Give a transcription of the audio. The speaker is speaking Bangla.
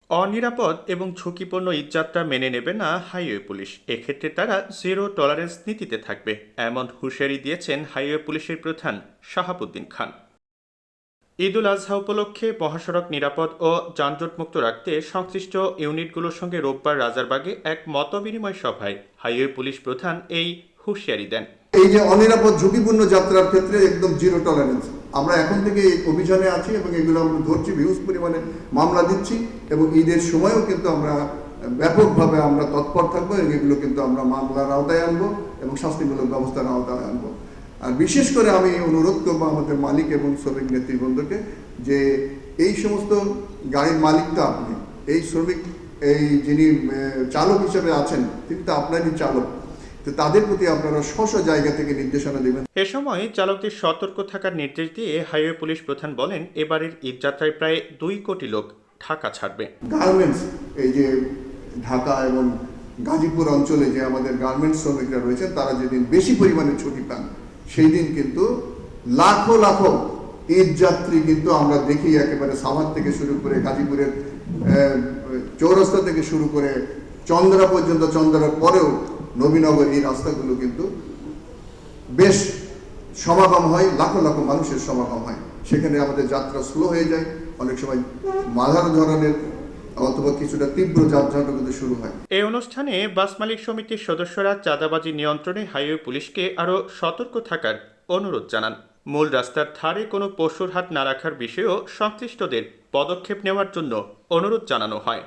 অনিরাপদ এবং ঝুঁকিপূর্ণ ঈদযাত্রা মেনে নেবে না হাইওয়ে পুলিশ। এক্ষেত্রে তারা জিরো টলারেন্স নীতিতে থাকবে, এমন হুঁশিয়ারি দিয়েছেন হাইওয়ে পুলিশের প্রধান শাহাবুদ্দিন খান। ঈদ উল আজহা উপলক্ষে মহাসড়ক নিরাপদ ও যানজটমুক্ত রাখতে সংশ্লিষ্ট ইউনিটগুলোর সঙ্গে রোববার রাজারবাগে এক মতবিনিময় সভায় হাইওয়ে পুলিশ প্রধান এই হুঁশিয়ারি দেন। এই যে অনিরাপদ ঝুঁকিপূর্ণ যাত্রার ক্ষেত্রে একদম জিরো টলারেন্স, আমরা এখন থেকে এই অভিযানে আছি এবং এগুলো আমরা ধরছি, হিউজ পরিমাণে মামলা দিচ্ছি এবং ঈদের সময়ও কিন্তু আমরা ব্যাপকভাবে আমরা তৎপর থাকবো এবং এগুলো কিন্তু আমরা মামলার আওতায় আনবো এবং শাস্তিমূলক ব্যবস্থার আওতায় আনবো। আর বিশেষ করে আমি অনুরোধ করবো আমাদের মালিক এবং শ্রমিক নেতৃবৃন্দকে যে এই সমস্ত গাড়ির মালিক তো আপনি, এই শ্রমিক এই যিনি চালক হিসেবে আছেন তিনি তো আপনারই চালক, তো তাদের প্রতি আপনারা স্ব জায়গা থেকে নির্দেশনা দেবেন। এ সময় চালকদের সতর্ক থাকার নির্দেশ দিয়ে হাইওয়ে পুলিশ প্রধান বলেন, এবারের ঈদযাত্রায় প্রায় 2 কোটি লোক ঢাকা ছাড়বে। গার্মেন্টস, এই যে ঢাকা এবং গাজীপুর অঞ্চলে যে আমাদের গার্মেন্টস শ্রমিকরা রয়েছেন তারা যেদিন বেশি পরিমাণে ছুটি পান সেই দিন কিন্তু লাখো লাখো ঈদ যাত্রী কিন্তু আমরা দেখি, একেবারে সাভার থেকে শুরু করে গাজীপুরের চৌরাস্তা থেকে শুরু করে চন্দ্রা পর্যন্ত, চন্দ্রার পরেও নবীনগর এই রাস্তাগুলো কিন্তু বেশ সমাগম হয়, লাখো লাখো মানুষের সমাগম হয়। সেখানে আমাদের যাত্রা স্লো হয়ে যায়, অনেক সময় মাঝারি ধরনের অথবা কিছুটা তীব্র যানজট কিন্তু শুরু হয়। এই অনুষ্ঠানে বাস মালিক সমিতির সদস্যরা চাঁদাবাজি নিয়ন্ত্রণে হাইওয়ে পুলিশকে আরও সতর্ক থাকার অনুরোধ জানান। মূল রাস্তার ধারে কোনো পশুর হাট না রাখার বিষয়েও সংশ্লিষ্টদের পদক্ষেপ নেওয়ার জন্য অনুরোধ জানানো হয়।